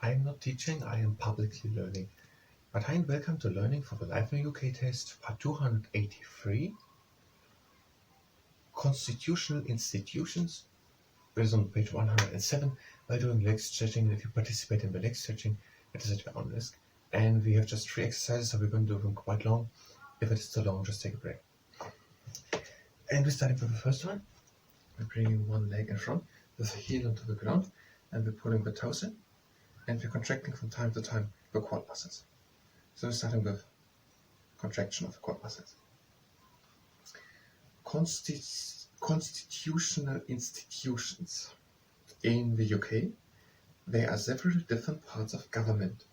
I am not teaching, I am publicly learning. But hi and welcome to Learning for the Life in the UK test, part 283, Constitutional Institutions. It is on page 107. While doing leg stretching, if you participate in the leg stretching, it is at your own risk. And we have just 3 exercises, so we're going to do them quite long. If it is too long, just take a break. And we're starting with the first one. We're bringing one leg in front with the heel onto the ground, and we're pulling the toes in, and we're contracting from time to time the quad muscles. So we're starting with contraction of the quad muscles. Constitutional institutions. In the UK, there are several different parts of government.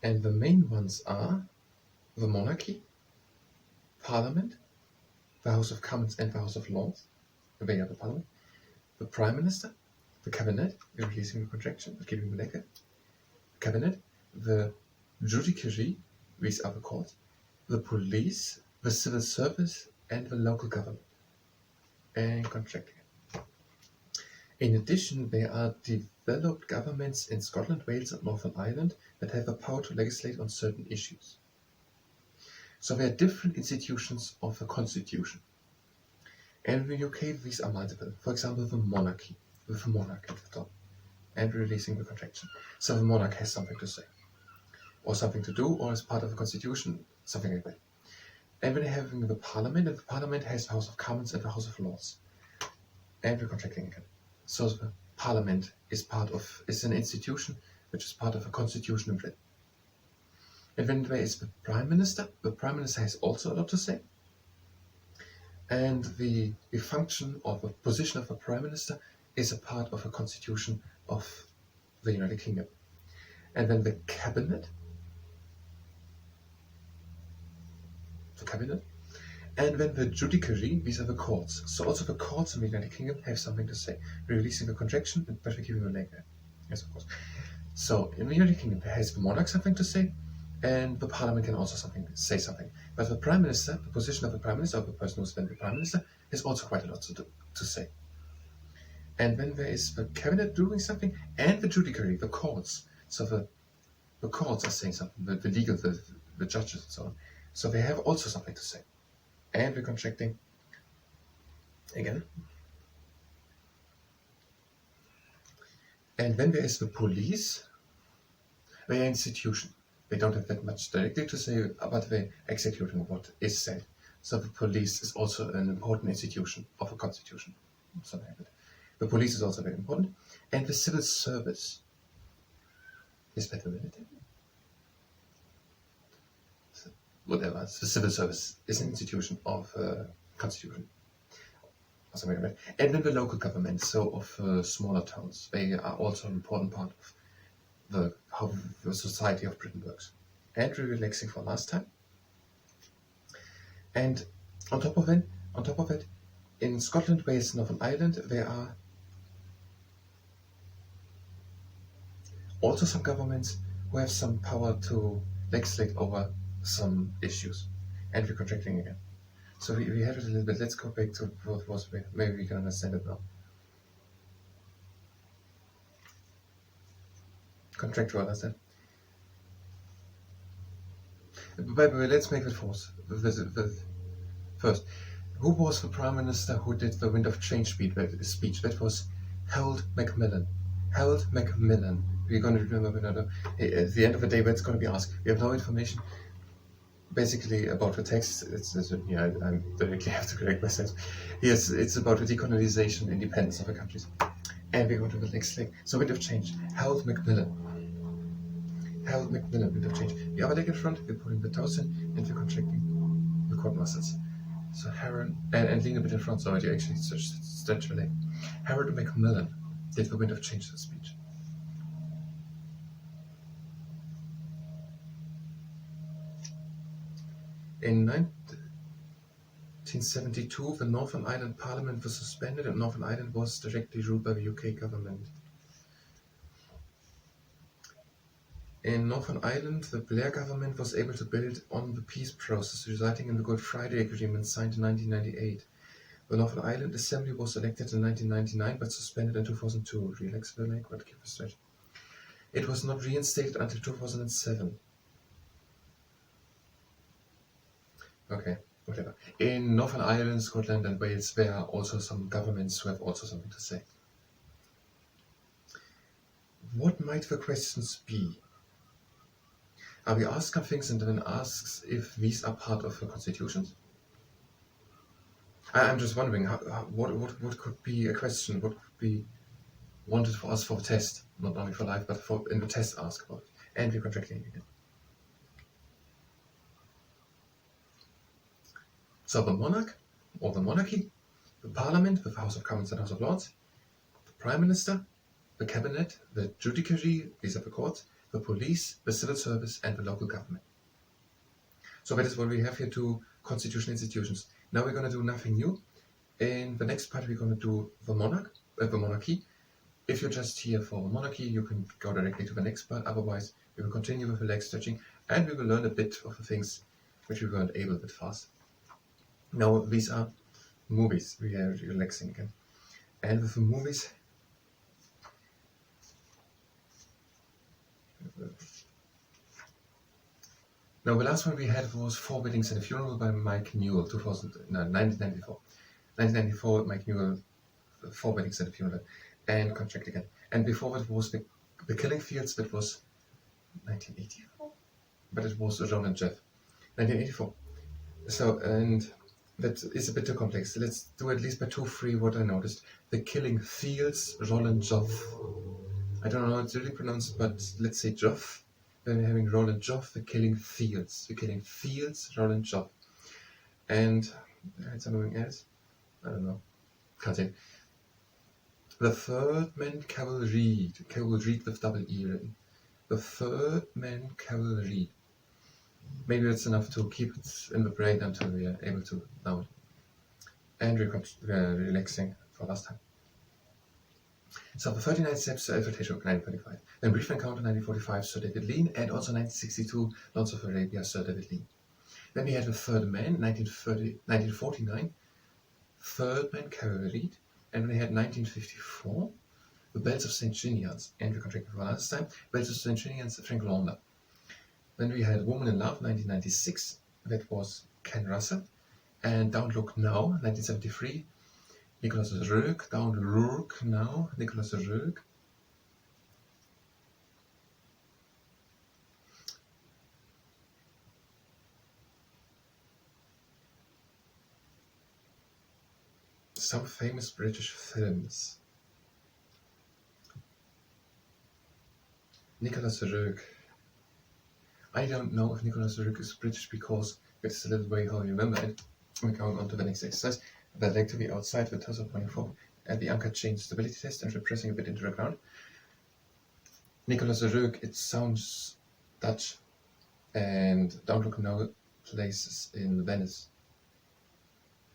And the main ones are the monarchy, Parliament, the House of Commons and the House of Lords, they are the Parliament, the Prime Minister, the Cabinet, we're releasing the contraction, but keeping the leg in, the Cabinet, the Judiciary, these are the courts, the police, the civil service, and the local government. And contracting it. In addition, there are developed governments in Scotland, Wales, and Northern Ireland that have the power to legislate on certain issues. So there are different institutions of the constitution. And in the UK, these are multiple. For example, the monarchy, with the monarch at the top, and releasing the contraction. So the monarch has something to say, or something to do, or as part of the constitution, something like that. And then having the Parliament, and the Parliament has the House of Commons and the House of Lords. And we're contracting again. So the Parliament is an institution which is part of a constitution in Britain. And then there is the Prime Minister. The Prime Minister has also a lot to say. And the function of the position of the Prime Minister is a part of a constitution of the United Kingdom. And then the Cabinet, and then the judiciary, these are the courts. So also the courts in the United Kingdom have something to say. We're releasing the contraction, but we're keeping the leg there. Yes, of course. So in the United Kingdom, there has the monarch something to say, and the Parliament can also say something. But the Prime Minister, the position of the Prime Minister, or the person who's been the Prime Minister, has also quite a lot to say. And then there is the Cabinet doing something, and the judiciary, the courts. So the courts are saying something, the legal, the judges and so on. So they have also something to say. And we're contracting again. And then there is the police. They are an institution. They don't have that much directly to say, but they're executing what is said. So the police is also an important institution of a constitution. Something like that. The police is also very important. And the civil service. Is that the military? Whatever. The civil service is an institution of constitution. Or something like that. And then the local government, so of smaller towns. They are also an important part of how the society of Britain works. And we're relaxing for last time. And on top of it, in Scotland, Wales, Northern Ireland, there are also some governments who have some power to legislate over some issues. And we're contracting again. So we have it a little bit. Let's go back to what was there. Maybe we can understand it now. Contract to understand. By the way, let's make it first. Who was the Prime Minister who did the Wind of Change speech? That was Harold Macmillan. Harold Macmillan. We're going to remember at the end of the day where it's going to be asked. We have no information basically about the text. I directly have to correct myself. Yes, it's about the decolonization, independence of the countries. And we're going to the next leg. So Wind of Change. Harold Macmillan. Wind of Change. The other leg in front, we're putting the toes in and we're contracting the quad muscles. So Harold, and lean a bit in front so you actually stretch the leg. Harold Macmillan did the Wind of Change speech. In 1972, the Northern Ireland Parliament was suspended and Northern Ireland was directly ruled by the UK government. In Northern Ireland, the Blair government was able to build on the peace process, resulting in the Good Friday Agreement signed in 1998. The Northern Ireland Assembly was elected in 1999 but suspended in 2002. Relax the leg, but keep it straight. It was not reinstated until 2007. Okay, whatever. In Northern Ireland, Scotland and Wales, there are also some governments who have also something to say. What might the questions be? We ask some things and then asks if these are part of the constitutions. I'm just wondering, what could be a question? What could be wanted for us for the test? Not only for life, but for in the test ask about it. And we're contracting again. So the monarch, or the monarchy, the parliament, the House of Commons and House of Lords, the prime minister, the cabinet, the judiciary, these are the courts, the police, the civil service, and the local government. So that is what we have here, two constitutional institutions. Now we're going to do nothing new. In the next part, we're going to do the monarchy. If you're just here for monarchy, you can go directly to the next part. Otherwise, we will continue with the leg stretching, and we will learn a bit of the things which we weren't able to fast. Now, these are movies. We are relaxing again. And with the movies, now the last one we had was Four Weddings and a Funeral by Mike Newell, 1994. 1994, Mike Newell, Four Weddings and a Funeral, and Contract Again. And before it was the Killing Fields, that was 1984, but it was John and Jeff, 1984. So, and that is a bit too complex. Let's do at least by 2-3 what I noticed. The Killing Fields, Roland Joff. I don't know how it's really pronounced, but let's say Joff. Then we're having Roland Joff, The Killing Fields. The Killing Fields, Roland Joff. And something else? I don't know. Can't say. The Third Man Cavalry with double E written. The Third Man Cavalry. Maybe that's enough to keep it in the brain until we are able to know it. And we're relaxing for last time. So the 39 Steps to Alfred Hitchcock, 1935. Then Brief Encounter, 1945, Sir David Lean, and also 1962, Lawrence of Arabia, Sir David Lean. Then we had The Third Man, 1949, Third Man Cavalry, and we had 1954, The Bells of St. Ginians, and we contracted for last time, Bells of St. Ginians, Frank Launder. Then we had Woman in Love, 1996, that was Ken Russell, and Don't Look Now, 1973, Nicolas REG, Don't Look Now, Nicolas REG. Some famous British films. Nicolas REG. I don't know if Nicolas REG is British because it's a little way how you remember it. We're going on to the next exercise. The leg to the outside, the torso pointing forward, and the anchor chain stability test, and repressing a bit into the ground. Nicolas REG, it sounds Dutch, and Don't Look Now places in Venice.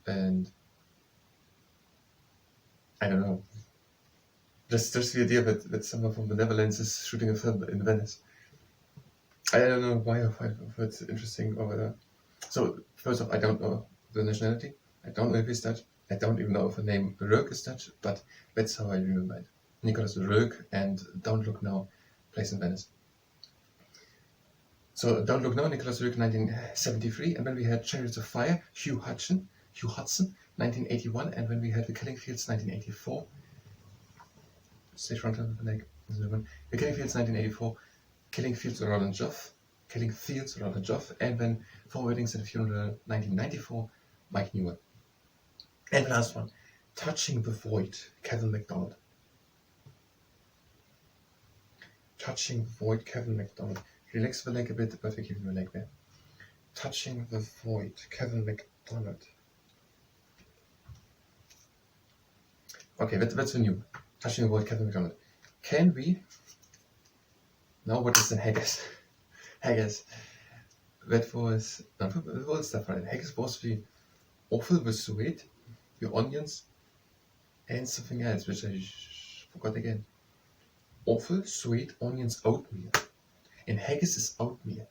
And I don't know. Just the idea that someone from the Netherlands is shooting a film in Venice. I don't know why I find it interesting or whether. So, first off, I don't know the nationality. I don't know if he's Dutch. I don't even know if the name REG is Dutch, but that's how I remember it. Nicolas REG and Don't Look Now, place in Venice. So, Don't Look Now, Nicolas REG, 1973, and then we had Chariots of Fire, Hugh Hudson, 1981, and when we had The Killing Fields, 1984. Stay frontal of the leg. The Killing Fields, 1984. Killing Fields, Roland Joff. Killing Fields, Roland Joff. And then Four Weddings and a Funeral, 1994. Mike Newell. And the last one. Touching the Void, Kevin MacDonald. Touching the Void, Kevin MacDonald. Relax the leg a bit, but we keep the leg there. Touching the Void, Kevin MacDonald. Okay, that's a new. Touching the Void, Kevin MacDonald. Can we... Now what is in Haggis? Haggis. That was... No, that was stuff right. Haggis was the offal with sweet, the onions, and something else, which I forgot again. Offal, sweet, onions, oatmeal. And haggis is oatmeal.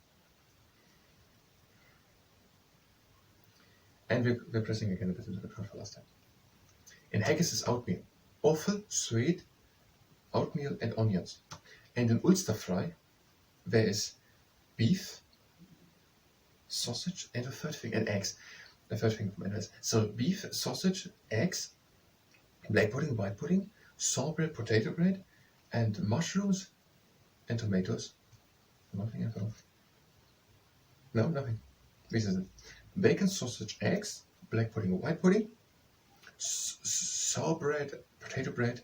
And we're pressing again a bit into the ground for last time. And haggis is oatmeal. Offal, sweet, oatmeal, and onions. And in Ulster fry, there is beef, sausage, and a third thing, and eggs. The third thing from animals. So beef, sausage, eggs, black pudding, white pudding, salt bread, potato bread, and mushrooms, and tomatoes. Nothing at all. No, nothing. This is it. Bacon, sausage, eggs, black pudding, white pudding, salt bread, potato bread,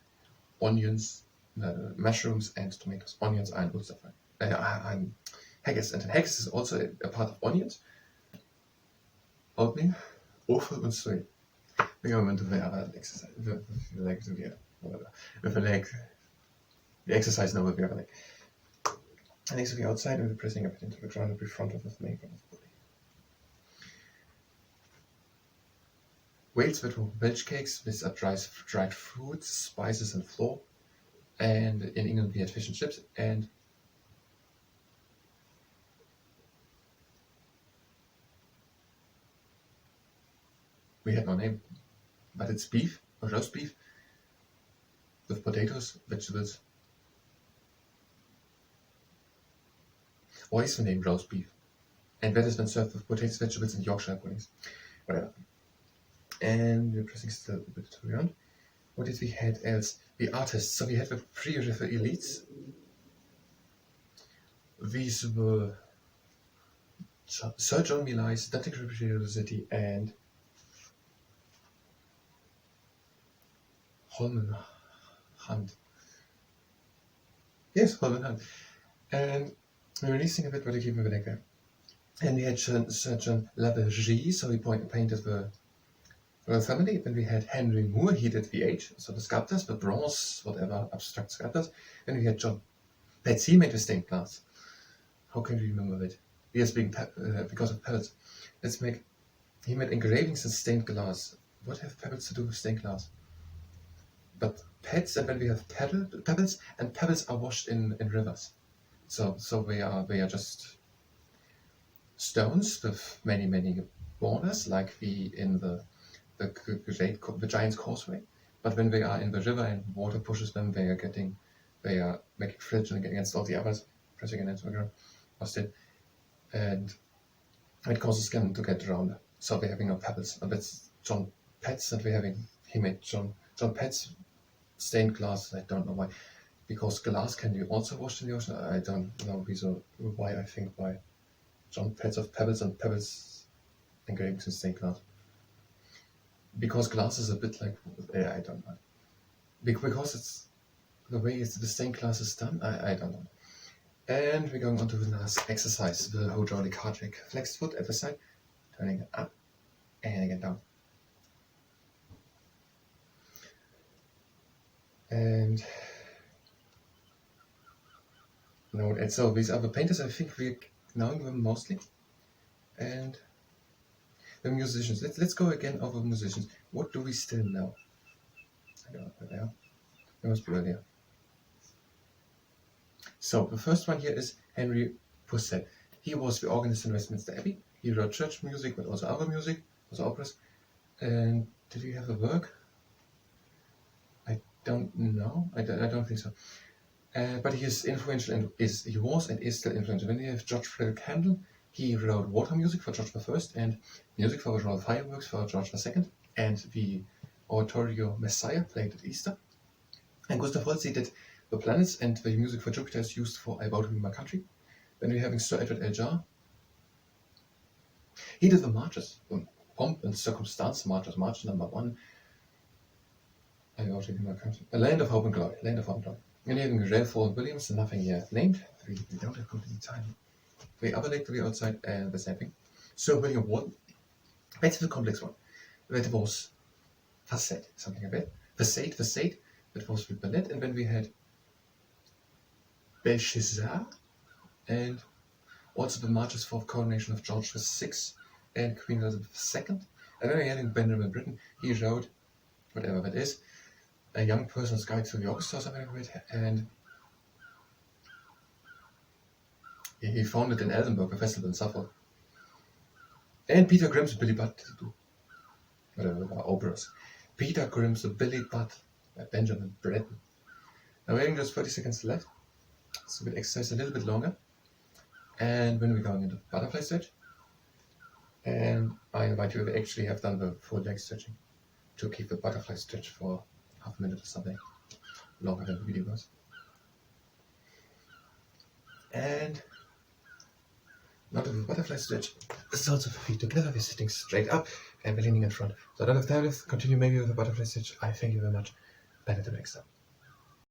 onions, mushrooms, and tomatoes. Onions are in Ulster fry. Haggis, and haggis is also a part of onions. Oatmeal, offal, and soy. We go into the other exercise. With the leg, the exercise now with the other leg. And next to the outside, we'll be pressing a bit into the ground and be front of the main of the body. Wales with Welsh cakes. These are dried fruits, spices, and flour. And in England we had fish and chips. And we had no name, but it's beef or roast beef with potatoes, vegetables. What is the name roast beef? And that has been served with potatoes, vegetables, and Yorkshire puddings. Whatever. And we're pressing still a bit around. What did we had else? The artists. So we had the pre-river elites. These were Sir John Millais, Static University, and Holman Hunt. Yes, Holman Hunt. And we're releasing a bit, but I keep moving like that. And we had Sir John Lavergie, so he painted the family. Then we had Henry Moore, he did the age, so the sculptors, the bronze, whatever, abstract sculptors. Then we had John Petz, he made the stained glass. How can you remember that? Yes, because of pebbles. He made engravings in stained glass. What have pebbles to do with stained glass? But Petz, and then we have pebbles, and pebbles are washed in rivers. So they are just stones with many borders, like in the Giant's Causeway. But when they are in the river and water pushes them, they are making friction against all the others, pressing against the ground, and it causes them to get around. So they're having no pebbles. And that's John Petz, and he made John Petz stained glass. I don't know why. Because glass can be also washed in the ocean. I don't know why I think by John Petz of pebbles and pebbles engravings in stained glass. Because glass is a bit like, I don't know. Because it's the way the stained glass is done, I don't know. And we're going on to the last exercise, the hydraulic cardiac flexed foot at the side, turning it up and again down. And so these are the painters, I think we're knowing them mostly. And the musicians. Let's go again over musicians. What do we still know? I don't know where they are. They must be earlier. So the first one here is Henry Purcell. He was the organist in Westminster Abbey. He wrote church music, but also other music, also operas. And did he have a work? I don't know. I don't think so. But he is influential and he was and is still influential. Then you have George Frederick Handel. He wrote water music for George I and music for the Royal Fireworks for George II, and the oratorio Messiah played at Easter. And Gustav Holst did the planets, and the music for Jupiter is used for I Vote in My Country. Then we're having Sir Edward Elgar. He did the marches, the Pomp and Circumstance marches, march number 1. I Vote in My Country. A Land of Hope and Glory, Land of Hope and Glory. And you're having Ralph Vaughan Williams, nothing yet named. We don't have complete time. The other leg to the outside, and the same thing. Sir William Ward. That's the complex one. That was facade, something like that. Facade. That was with ballet. And then we had Belshazzar, and also the marches for the coronation of George VI and Queen Elizabeth II. And then we had in Benjamin Britten, he wrote, whatever that is, A Young Person's Guide to the Orchestra or something like that. And he founded in Edinburgh a festival in Suffolk. And Peter Grimm's Billy Budd to do whatever operas. Peter Grimm's Billy Budd by Benjamin Britten. Now we're having just 30 seconds left. So we'll exercise a little bit longer. And when we're going into butterfly stretch, and I invite you to actually have done the full leg stretching to keep the butterfly stretch for half a minute or something longer than the video goes. And now to the butterfly stretch. The soles of the feet together, we're sitting straight up and we're leaning in front. So I don't have time to continue maybe with the butterfly stretch. I thank you very much. Back to the next time.